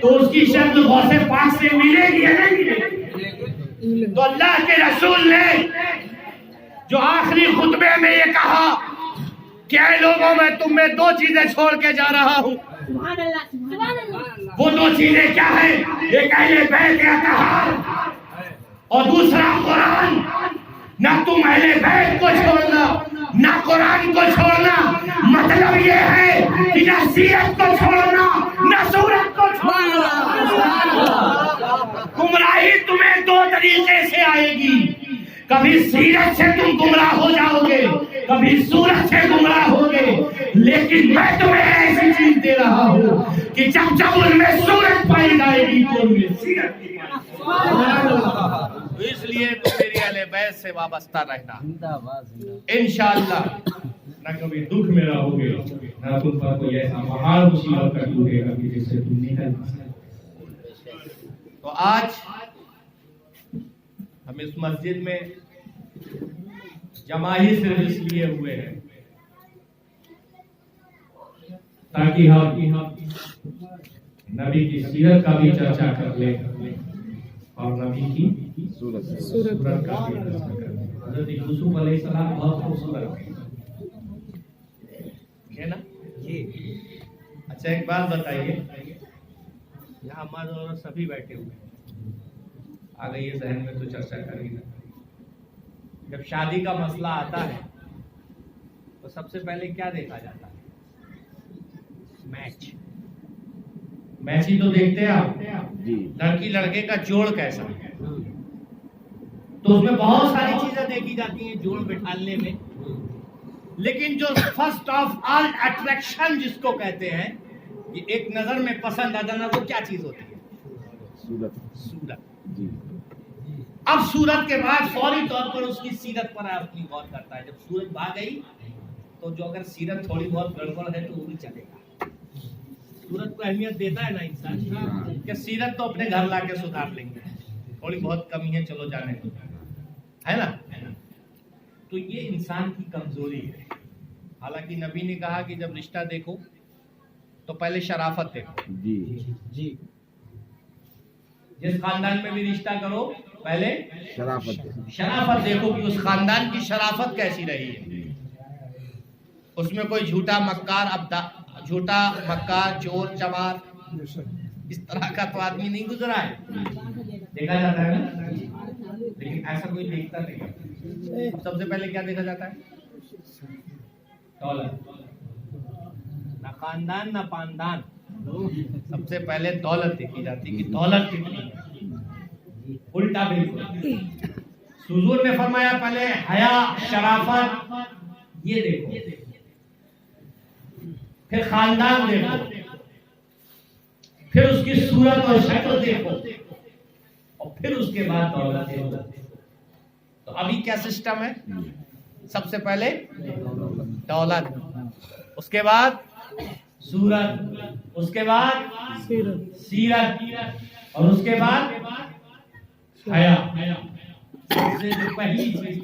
تو اس کی شکل غوث پاک سے ملے گی یا نہیں ملے گی؟ تو اللہ کے رسول نے جو آخری خطبے میں یہ کہا کہ اے لوگوں میں تم میں دو چیزیں چھوڑ کے جا رہا ہوں. وہ دو چیزیں کیا ہیں؟ ایک اہل بیت اطہار اور دوسرا قرآن. نہ تم اہل بیت کو چھوڑنا نہ قرآن کو چھوڑنا. مطلب یہ ہے کہ نہ سیرت کو چھوڑنا نہ سورت کو چھوڑنا. گمراہی تمہیں دو طریقے سے آئے گی. کبھی سیرت سے تم گمراہ ہو جاؤ گے، کبھی سورت سے گمراہ ہو گے. لیکن میں تمہیں ایسی چیز دے رہا ہوں کہ جب جب ان میں سورت پائی جائے گی تو ان میں سیرت کی تو اس لیے تو میری اہل بیت سے وابستہ رہنا انشاءاللہ. نہ کبھی دکھ میں رہو گے نہ تم پر کوئی ایسا مہار مصیبت کا ٹوٹے گا کہ جس سے تم نکل نہ سکے. تو آج ہم اس مسجد میں جمع ہی صرف اس لیے ہوئے ہیں تاکہ ہم نبی کی سیرت کا بھی چرچا کر لیں اور نبی کی صورت کا بھی چرچا کر لیں. حضرت یوسف علیہ السلام بہت خوبصورت ہیں. اچھا ایک بات بتائیے، یہاں مرد اور سبھی بیٹھے ہوئے ہیں، آ گئی ہے ذہن میں تو چرچا کریں گے. جب شادی کا مسئلہ آتا ہے تو سب سے پہلے کیا دیکھا جاتا ہے؟ میچ ہی تو دیکھتے ہیں آپ. لڑکی لڑکے کا جوڑ کیسا ہے، تو اس میں بہت ساری چیزیں دیکھی جاتی ہیں جوڑ بٹھالنے میں، لیکن جو فرسٹ آف آل اٹریکشن جس کو کہتے ہیں، یہ ایک نظر میں پسند آ جانا، وہ کیا چیز ہوتی ہے؟ صورت. اب صورت کے بعد فوری طور پر اس کی سیرت پر اپنی غور کرتا ہے. جب صورت بھاگ گئی تو جو اگر سیرت تھوڑی بہت گڑبڑ ہے تو وہ بھی چلے گا. صورت کو اہمیت دیتا ہے نا انسان کہ سیرت تو اپنے گھر لا کے سدھار لیں گے، تھوڑی بہت کمی ہے چلو جانے دو، ہے نا. تو یہ انسان کی کمزوری ہے. حالانکہ نبی نے کہا کہ جب رشتہ دیکھو تو پہلے شرافت دیکھو. جی جس خاندان میں بھی رشتہ کرو پہلے شرافت دیکھو کہ اس خاندان کی شرافت کیسی رہی ہے. اس میں کوئی جھوٹا مکار چور چمار اس طرح کا تو آدمی نہیں گزرا ہے. دیکھا جاتا ہے نا، لیکن ایسا کوئی دیکھتا نہیں. سب سے پہلے کیا دیکھا جاتا ہے؟ دولت. نہ خاندان نہ پاندان، سب سے پہلے دولت دیکھی جاتی کہ دولت کتنی ہے. الٹا بالکل. حضور نے فرمایا پہلے حیا شرافت یہ دیکھو، پھر خاندان دیکھو، پھر اس کی صورت اور شکل دیکھو، اور پھر اس کے بعد دولت دیکھو. تو ابھی کیا سسٹم ہے؟ سب سے پہلے دولت، اس کے بعد صورت، اس کے بعد سیرت، اور اس کے بعد حیا. سب سے جو پہلی چیز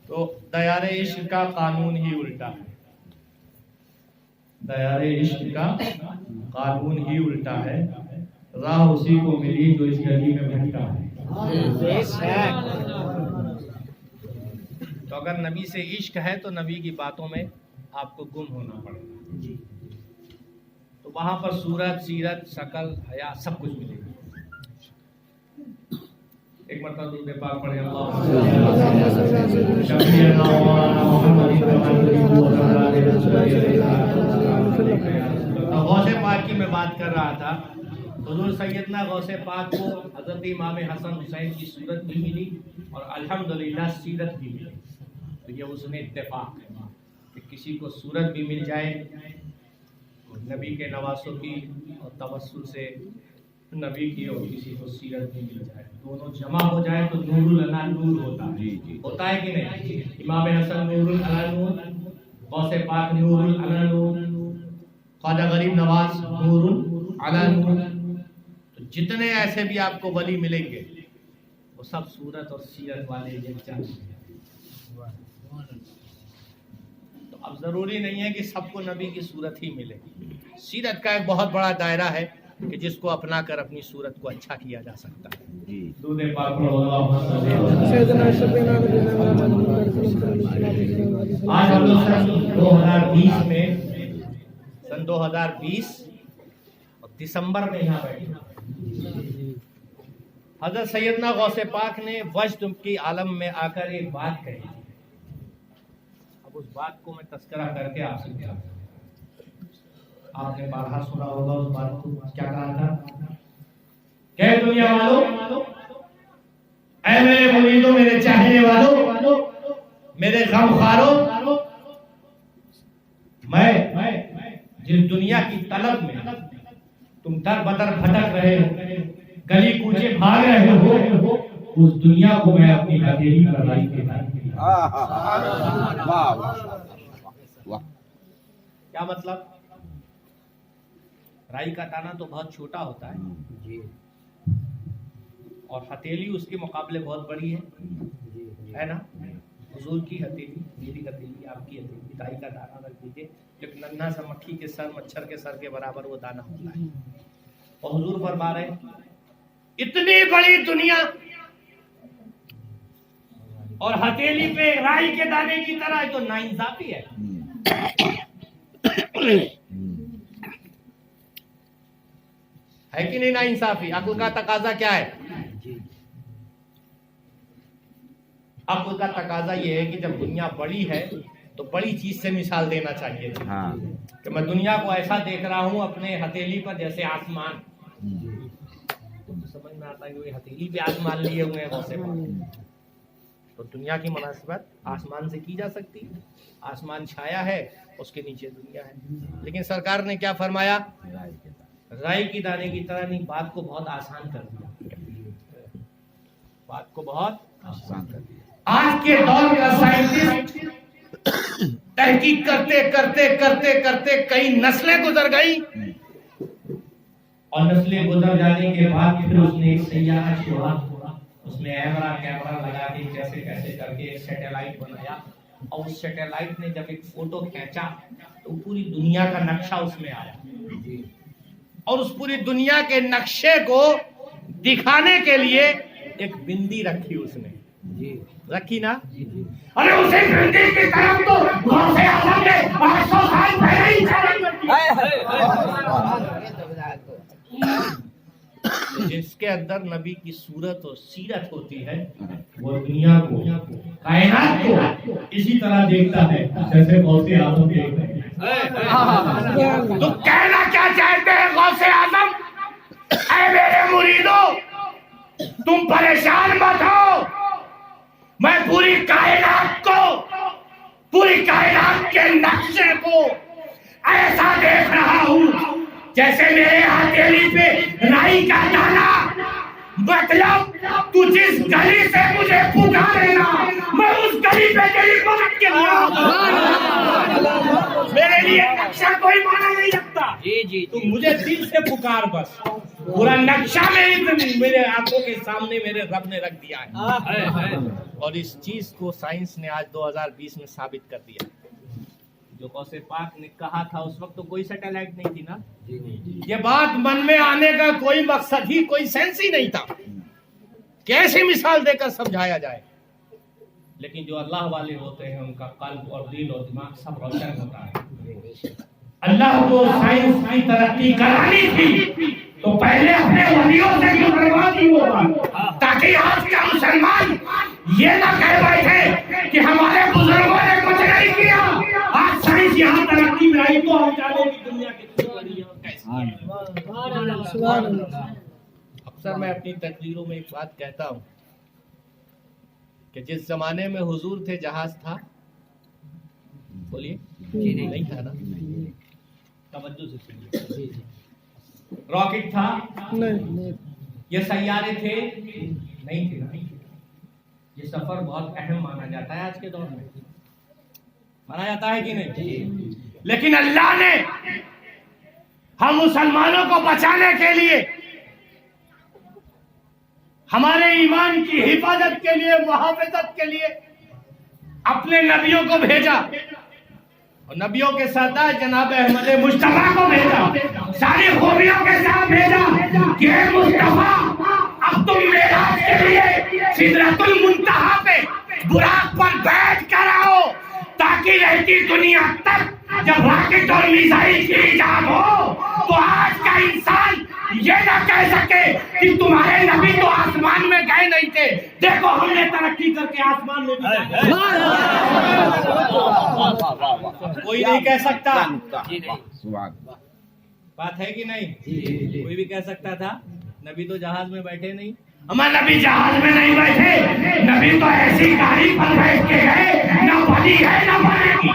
تو دیار عشق کا قانون ہی الٹا ہے. دیار عشق کا قانون ہی الٹا ہے. راہ اسی کو ملی جو اس گلی میں بھٹکا ہے. تو اگر نبی سے عشق ہے تو نبی کی باتوں میں آپ کو گم ہونا پڑے گا. تو وہاں پر صورت، سیرت، شکل، حیا سب کچھ ملے گا. ایک مرتبہ درود پاک پڑھیں. غوث پاک کی میں بات کر رہا تھا. حضور سیدنا غوث پاک کو حضرت امام حسن حسین کی صورت بھی ملی اور الحمدللہ سیرت بھی ملی. تو یہ اس نے اتفاق ہے کہ کسی کو صورت بھی مل جائے نبی کے نواسوں کی اور توسل سے نبی کی، اور کسی کو سیرت بھی مل جائے، دونوں جمع ہو جائے تو نور علی نور ہوتا ہے. ہوتا ہے کہ نہیں؟ امام حسن نور علی نور، غوث پاک نور علی نور، خواجہ غریب نواز نور علی نور. تو جتنے ایسے بھی آپ کو ولی ملیں گے وہ سب صورت اور سیرت والے یکجا ہیں. تو اب ضروری نہیں ہے کہ سب کو نبی کی صورت ہی ملے. سیرت کا ایک بہت بڑا دائرہ ہے کہ جس کو اپنا کر اپنی صورت کو اچھا کیا جا سکتا ہے. درود پاک پڑھو. آج ہم لوگ سن 2020 اور دسمبر میں یہاں بیٹھے. حضرت سیدنا غوث پاک نے وجد کی عالم میں آ کر ایک بات کہی. اب اس بات کو میں تذکرہ کر کے آپ سے کہا. آپ نے بارہا سنا ہوگا اس بات کو. کیا کہا تھا کہ دنیا والوں، اے میرے مریدوں، میرے چاہنے والوں، میرے غمخواروں، میں جس دنیا کی طلب میں تم در بدر بھٹک رہے ہو، گلی کوچے بھاگ رہے ہو، اس دنیا کو میں اپنی ہتھیلی پر رائی کے کیا مطلب؟ رائی کا دانہ تو بہت چھوٹا ہوتا ہے اور ہتھیلی اس کے مقابلے بہت بڑی ہے نا. حضور کی ہتھیلی، میری ہتھیلی، آپ کی ہتھیلی، رائی کا دانہ رکھ دیجیے، ایک ننھا سا مکھی کے سر، مچھر کے سر کے برابر وہ دانہ ہوتا ہے. اور حضور فرما رہے ہیں اتنی بڑی دنیا اور ہتھیلی پہ رائی کے دانے کی طرح، تو ناانصافی ہے. ہے کہ نہیں نا انصافی؟ عقل کا تقاضا کیا ہے؟ عقل کا تقاضا یہ ہے کہ جب دنیا بڑی ہے تو بڑی چیز سے مثال دینا چاہیے تھی کہ میں دنیا کو ایسا دیکھ رہا ہوں اپنے ہتھیلی پر جیسے آسمان. سمجھ میں آتا ہے کہ وہ ہتھیلی پہ آسمان لیے ہوئے ہیں غوث پاک. تو دنیا کی مناسبت آسمان سے کی جا سکتی ہے. آسمان چھایا ہے، اس کے نیچے دنیا ہے. لیکن سرکار نے کیا فرمایا؟ رائی کی دانے کی طرح نہیں، بات کو بہت آسان کر دیا. بات کو بہت آسان کر دیا. آج کے دور کا سائنٹسٹ تحقیق کرتے کرتے کرتے کرتے کئی نسلیں گزر گئی، اور نسلیں گزر جانے کے بعد پھر اس نے ایک سیارہ چھوڑا، اس میں کیمرہ لگا کے کیسے کیسے کر کے ایک سیٹلائٹ بنایا، اور اس سیٹلائٹ نے جب ایک فوٹو کھینچا تو پوری دنیا کا نقشہ اس میں آیا. اور اس پوری دنیا کے نقشے کو دکھانے کے لیے ایک بندی رکھی اس نے. رکھی نا؟ ارے اسے بندی کی طرف تو غوث اعظم نے 800 سال پہلے ہی جس کے اندر نبی کی صورت اور سیرت ہوتی ہے وہ دنیا کو، کائنات کو اسی طرح دیکھتا ہے جیسے غوث اعظم دیکھتا ہے. تو کہنا کیا چاہتے ہیں غوث اعظم؟ اے میرے مریدو، تم پریشان مت ہو، میں پوری کائنات کو، پوری کائنات کے نقشے کو ایسا دیکھ رہا ہوں جیسے میرے ہتھیلی پہ رائی کا دانا. مطلب تو جس گلی سے مجھے پکارے نا، میں اس گلی پہ تیری مدد کے لیے. میرے لیے نقشہ کوئی معنی نہیں رکھتا. تو مجھے دل سے پکار، بس پورا نقشہ میرے آنکھوں کے سامنے میرے رب نے رکھ دیا ہے. اور اس چیز کو سائنس نے آج 2020 میں ثابت کر دیا. جو غوث پاک نے کہا تھا اس وقت تو کوئی سیٹلائٹ نہیں تھی نا. یہ بات من میں آنے کا کوئی مقصد ہی، کوئی سینس ہی نہیں تھا. کیسے مثال دے کر سمجھایا جائے؟ لیکن جو اللہ والے ہوتے ہیں ان کا قلب اور دل اور دماغ سب روشن ہوتا ہے. اللہ کو سائنس کی ترقی کرانی تھی تو پہلے اپنے ولیوں سے کروا دی ہوگا، تاکہ آج کا مسلمان یہ نہ کہہ بیٹھے کہ ہمارے بزرگوں نے کچھ نہیں کیا. آج سائنس یہاں ترقی میں آئی تو ہم جانے کی دنیا کتنی بڑی ہے اور کیسی ہے. اکثر میں اپنی تقریروں میں ایک بات کہتا ہوں کہ جس زمانے میں حضور تھے جہاز تھا؟ بولیے نہیں تھا نا؟ توجہ سے سنیے. راکٹ تھا؟ یہ سیارے تھے؟ نہیں تھے نا. یہ سفر بہت اہم مانا جاتا ہے آج کے دور میں. مانا جاتا ہے کہ نہیں؟ لیکن اللہ نے ہم مسلمانوں کو بچانے کے لیے، ہمارے ایمان کی حفاظت کے لیے، محافظت کے لیے اپنے نبیوں کو بھیجا، اور نبیوں کے سردار جناب احمد مصطفیٰ کو بھیجا، ساری خوبیوں کے ساتھ بھیجا کہ اے مصطفیٰ اب تم معراج کے لیے سدرۃ المنتہا پہ براق پر بیٹھ کر آؤ، تاکہ رہتی دنیا تک جب راکٹ اور میزائل کی ایجاد ہو تو آج کا انسان یہ نہ کہہ سکے کہ تمہارے نبی تو آسمان میں گئے نہیں تھے، دیکھو ہم نے ترقی کر کے آسمان میں بھی. کوئی نہیں کہہ سکتا. بات ہے کہ نہیں؟ کوئی بھی کہہ سکتا تھا. نبی تو جہاز میں بیٹھے نہیں. ہمارے نبی جہاز میں نہیں بیٹھے، نبی تو ایسی گاڑی پر بیٹھ کے گئے، نہ بنی ہے نہ بنے گی.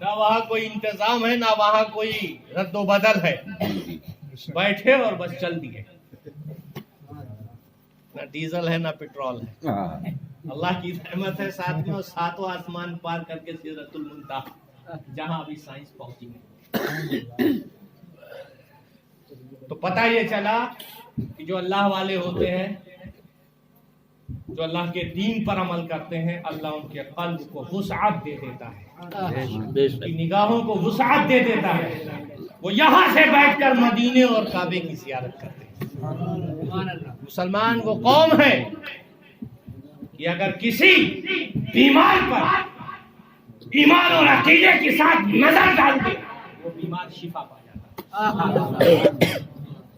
نہ وہاں کوئی انتظام ہے، نہ وہاں کوئی رد و بدل ہے. بیٹھے اور بس چل دیے. نہ ڈیزل ہے نہ پیٹرول ہے. اللہ کی رحمت ہے ساتھ میں، اور ساتوں آسمان پار کر کے سدرۃ المنتہا جہاں ابھی سائنس پہنچی ہے. تو پتہ یہ چلا کہ جو اللہ والے ہوتے ہیں، جو اللہ کے دین پر عمل کرتے ہیں، اللہ ان کے قلب کو وسعت دے دیتا ہے، ان کی نگاہوں کو وسعت دے دیتا ہے. وہ یہاں سے بیٹھ کر مدینے اور کعبے کی زیارت کرتے ہیں. مسلمان وہ قوم ہے کہ اگر کسی بیمار پر ایمان اور عقیدے کے ساتھ نظر ڈال دے وہ بیمار شفا پا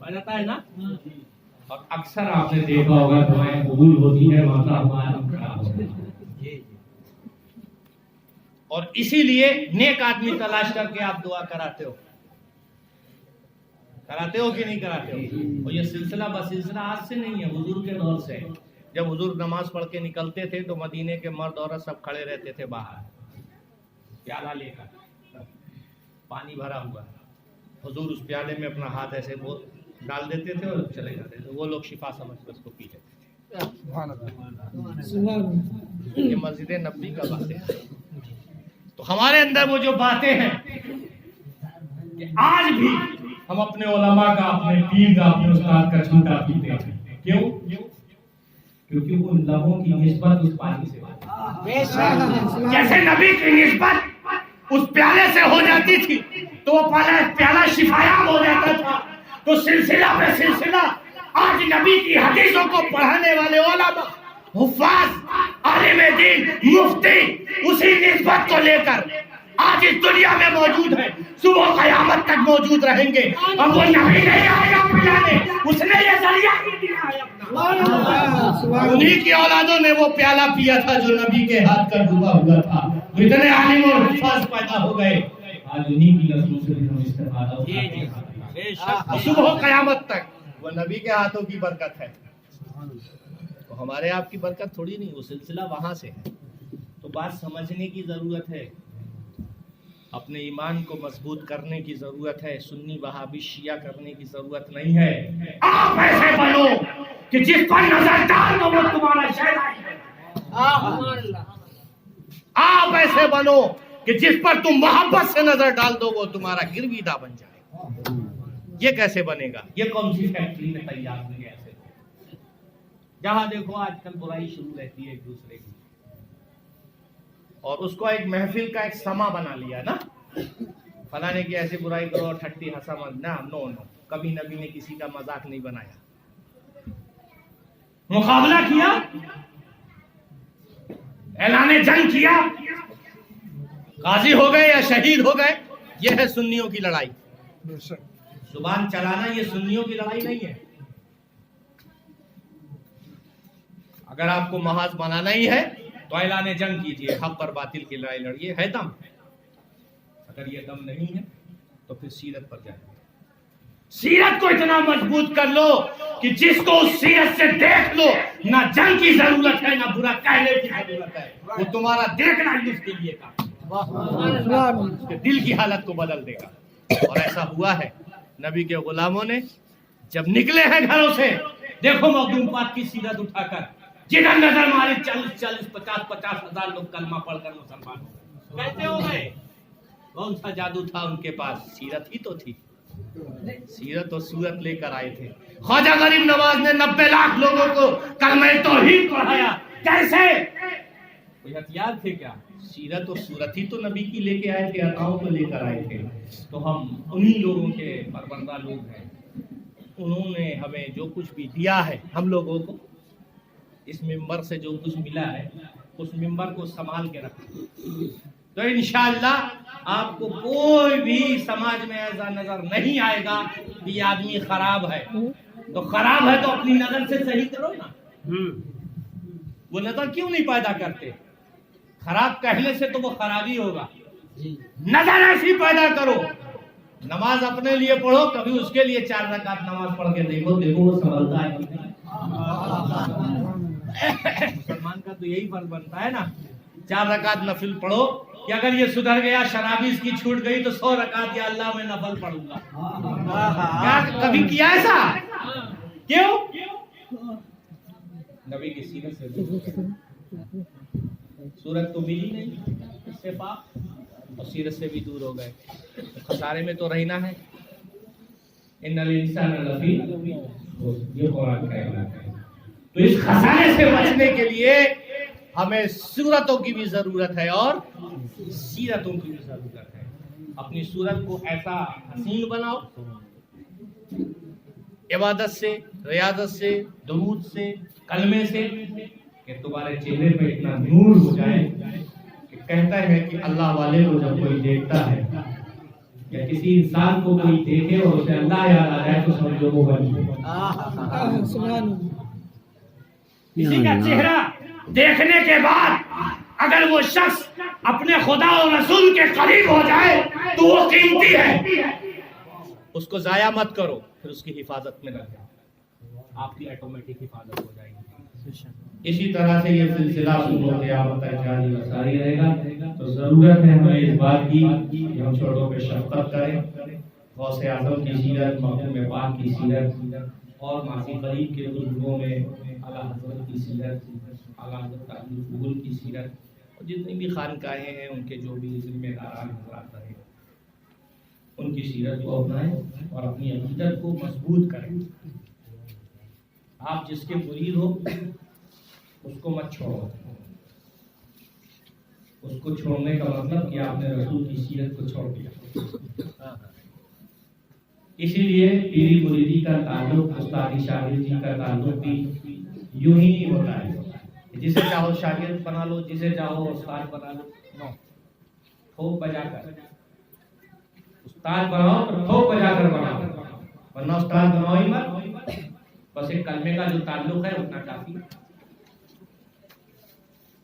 جاتا ہے نا. اور اکثر آپ نے دیکھا ہوگا دعائیں قبول ہوتی ہے معاملہ ہمارا خراب ہوتا ہے. اور اسی لیے نیک آدمی تلاش کر کے آپ دعا کراتے ہو کہ نہیں کراتے ہو. اور یہ سلسلہ بسلسلہ آج سے نہیں ہے، حضور کے دور سے. جب حضور نماز پڑھ کے نکلتے تھے تو مدینے کے مرد عورت سب کھڑے رہتے تھے باہر پیالہ لے کر، پانی بھرا ہوا. حضور اس پیالے میں اپنا ہاتھ ایسے ڈال دیتے تھے اور چلے جاتے تھے. وہ لوگ شفا سمجھ کر اس کو پی لیتے تھے. یہ مسجد نبوی کا باتیں ہے. تو ہمارے اندر وہ جو باتیں ہیں کہ آج بھی ہم اپنے علماء کا، اپنے پیر کا، اپنے استاد کا جھوٹا پیتے ہیں. کیوں؟ کیونکہ وہ لبوں کی نسبت اس پانی سے جیسے نبی کی نسبت اس پیالے سے ہو جاتی تھی تو وہ پیالہ شفایاب ہو جاتا تھا. تو سلسلہ پہ سلسلہ آج نبی کی حدیثوں کو پڑھانے والے علماء، حفاظ، عالم دین، مفتی اسی نسبت کو لے کر آج اس دنیا میں موجود ہے، صبح قیامت تک موجود رہیں گے. اور وہ نبی نہیں آئے گا پلانے، اس نے یہ ذریعہ ہی دیا ہے اپنا. انہی کی اولادوں نے وہ پیالہ پیا تھا جو نبی کے ہاتھ کا ڈوبا ہوا تھا. اتنے عالم اور حفاظ پیدا ہو گئے. آج انہی کی نسلوں سے ہم استفادہ اٹھاتے ہیں. صبح قیامت تک وہ نبی کے ہاتھوں کی برکت ہے. تو ہمارے آپ کی برکت تھوڑی نہیں، وہ سلسلہ وہاں سے ہے. تو بات سمجھنے کی ضرورت ہے، اپنے ایمان کو مضبوط کرنے کی ضرورت ہے. سنی وہابی شیعہ کرنے کی ضرورت نہیں ہے. آپ ایسے بنو کہ جس پر نظر ڈال دو وہ تمہارا شہزادی ہے. آپ ایسے بنو کہ جس پر تم محبت سے نظر ڈال دو وہ تمہارا گرویدہ بن جائے. یہ کیسے بنے گا؟ یہ کون سی فیکٹری میں تیار ہوئی ایسے؟ جہاں دیکھو آج کل برائی شروع رہتی ہے ایک دوسرے کی، اور اس کو ایک محفل کا ایک سما بنا لیا نا. فلانے کی ایسی برائی کرو، ٹھٹی ہنسا مت. نو کبھی نبی نے کسی کا مذاق نہیں بنایا. مقابلہ کیا، اعلان جنگ کیا، غازی ہو گئے یا شہید ہو گئے. یہ ہے سنیوں کی لڑائی. زبان چلانا یہ سنیوں کی لڑائی نہیں ہے. اگر آپ کو محاذ بنانا ہی ہے تو اعلان جنگ کیجیے، حق پر باطل کی لڑائی لڑیے. ہے دم؟ اگر یہ دم نہیں ہے تو پھر سیرت پر جائیں. سیرت کو اتنا مضبوط کر لو کہ جس کو اس سیرت سے دیکھ لو نہ جنگ کی ضرورت ہے نہ برا کہنے کی ضرورت ہے. وہ تمہارا دیکھنا ہی اس کے لیے کام، اس کے دل کی حالت کو بدل دے گا. اور ایسا ہوا ہے. نبی کے غلاموں نے جب نکلے ہیں گھروں سے، دیکھو مخدوم پاک کی سیرت اٹھا کر جدھر نظر ماری 40 50 ہزار لوگ کلمہ پڑھ کر مسلمان ہو گئے. کیسے ہو گئے؟ کون سا جادو تھا ان کے پاس؟ سیرت ہی تو تھی. سیرت اور صورت لے کر آئے تھے. خواجہ غریب نواز نے 90 لاکھ لوگوں کو کلمہ توحید پڑھایا. کیسے؟ کوئی ہتھیار تھے کیا؟ سیرت اور صورت ہی تو نبی کی لے کے آئے تھے، عطاؤں کو لے کر آئے تھے. تو ہم انہی لوگوں کے پروردہ لوگ ہیں. انہوں نے ہمیں جو کچھ بھی دیا ہے، ہم لوگوں کو اس ممبر سے جو کچھ ملا ہے اس ممبر کو سنبھال کے رکھیں. تو انشاءاللہ آپ کو کوئی بھی سماج میں ایسا نظر نہیں آئے گا کہ یہ آدمی خراب ہے. تو خراب ہے تو اپنی نظر سے صحیح کرو نا. وہ نظر کیوں نہیں پیدا کرتے؟ خراب کہنے سے تو وہ خرابی ہوگا. نظر ایسی پیدا کرو. نماز اپنے لیے پڑھو، کبھی اس کے لیے 4 رکعت نماز پڑھ کے دیکھو وہ سنبھلتا ہے. مسلمان کا تو یہی فرض بنتا ہے نا، 4 رکعت نفل پڑھو کہ اگر یہ سدھر گیا، شرابی اس کی چھوٹ گئی تو 100 رکعت یا اللہ میں نفل پڑھوں گا. کیا کبھی کیا ایسا؟ کیوں؟ نبی کی سیرت سے صورت تو ملی نہیں، اس سے پاک، اور سیرت سے بھی دور ہو گئے. خسارے میں تو رہنا ہے. ان الانسان لفی خسر، یہ قرآن کا اعلان ہے. تو اس خسارے سے بچنے کے لیے ہمیں صورتوں کی بھی ضرورت ہے اور سیرتوں کی بھی ضرورت ہے. اپنی صورت کو ایسا حسین بناؤ، عبادت سے، ریاضت سے، درود سے، کلمے سے، کہ تمہارے چہرے پہ اتنا نور ہو جائے کہ کہتا ہے کہ اللہ والے کو جب کوئی دیکھتا ہے یا کسی انسان کو کوئی دیکھے اور اسے اللہ یاد آ جائے تو سمجھو وہ ولی ہے۔ سبحان کسی کا چہرہ دیکھنے کے بعد اگر وہ شخص اپنے خدا اور رسول کے قریب ہو جائے تو وہ قیمتی ہے، اس کو ضائع مت کرو، پھر اس کی حفاظت میں رکھو، آپ کی آٹومیٹک حفاظت ہو جائے گی۔ اسی طرح سے یہ سلسلہ صبح قیامت تک جاری و ساری رہے گا۔ تو ضرورت ہے ہمیں اس بات کی کہ ہم چھوٹوں پہ شفقت کریں، غوث اعظم کی سیرت، مرحوم پاک کی سیرت اور ماضی قریب کے بزرگوں میں اعلیٰ حضرت کی سیرت، اعلیٰ حضرت عبد القبول کی سیرت، اور جتنی بھی خانقاہیں ہیں ان کے جو بھی ذمہ داران حضرات رہے ان کی سیرت کو اپنائیں اور اپنی عقیدت کو مضبوط کریں۔ آپ جس کے مرید ہو اس کو مت چھوڑو، اس کو چھوڑنے کا مطلب کہ آپ نے رسول کی سیرت کو چھوڑ دیا۔ اسی لیے پیری مریدی کا تعلق، استادی شاگرد جی کا تعلق بھی یوں ہی نہیں ہوتا ہے جسے چاہو شاگرد بنا لو، جسے چاہو استاد بنا لو، نو، ٹھوک بجا کر استاد بناؤ تو ٹھوک بجا کر بناؤ، ورنہ استاد بناؤ ہی مت، بس ایک کلمے کا جو تعلق ہے اتنا کافی۔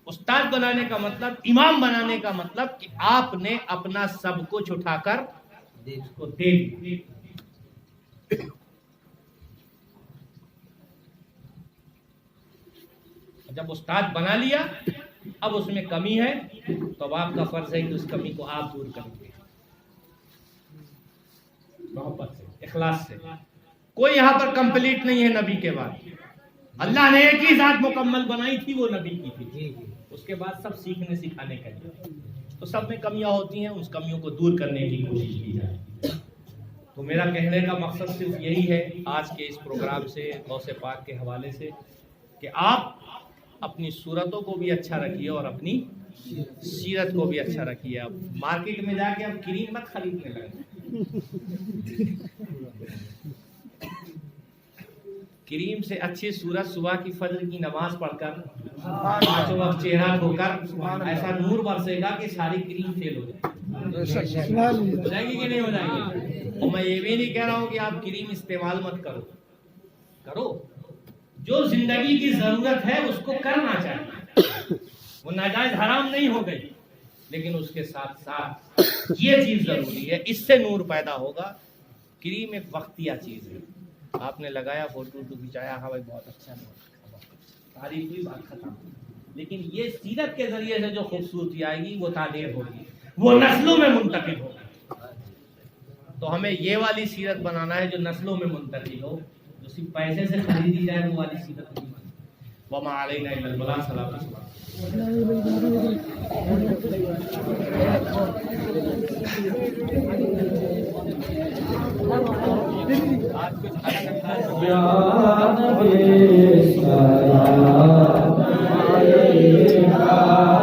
استاد بنانے کا مطلب، امام بنانے کا مطلب کہ آپ نے اپنا سب کچھ اٹھا کر اس کو دے دیا۔ جب استاد بنا لیا، اب اس میں کمی ہے تو اب آپ کا فرض ہے کہ اس کمی کو آپ دور کریں گے، محبت سے، اخلاص سے۔ کوئی یہاں پر کمپلیٹ نہیں ہے نبی کے بعد، اللہ نے ایک ہی ذات مکمل بنائی تھی، وہ نبی کی تھی، اس کے بعد سب سیکھنے سکھانے کا لیے، تو سب میں کمیاں ہوتی ہیں، اس کمیوں کو دور کرنے کی کوشش کی جائے۔ تو میرا کہنے کا مقصد صرف یہی ہے آج کے اس پروگرام سے، غوث پاک کے حوالے سے، کہ آپ اپنی صورتوں کو بھی اچھا رکھیے اور اپنی سیرت کو بھی اچھا رکھیے۔ اب مارکیٹ میں جا کے اب کریم مت خریدنے لگے، کریم سے اچھی صورت صبح کی فجر کی نماز پڑھ کر 5 وقت چہرہ دھو کر ایسا نور برسے گا کہ ساری کریم فیل ہو جائے گی کہ نہیں ہو جائے گی۔ اور میں یہ بھی نہیں کہہ رہا ہوں کہ آپ کریم استعمال مت کرو، جو زندگی کی ضرورت ہے اس کو کرنا چاہیے، وہ ناجائز حرام نہیں ہو گئی، لیکن اس کے ساتھ ساتھ یہ چیز ضروری ہے، اس سے نور پیدا ہوگا۔ کریم ایک وقتیہ چیز ہے، آپ نے لگایا، فوٹو کھچایا، ہاں بھائی بہت اچھا، تعریف ہوئی، بات ختم۔ لیکن یہ سیرت کے ذریعے سے جو خوبصورتی آئے گی وہ تعدیر ہوگی، وہ نسلوں میں منتقل ہوگی۔ تو ہمیں یہ والی سیرت بنانا ہے جو نسلوں میں منتقل ہو، جو صرف پیسے سے خریدی جائے وہ والی سیرت نہیں بنانی۔ وما علینا الا البلاغ، صلاۃ یا نبی سلام علیکہ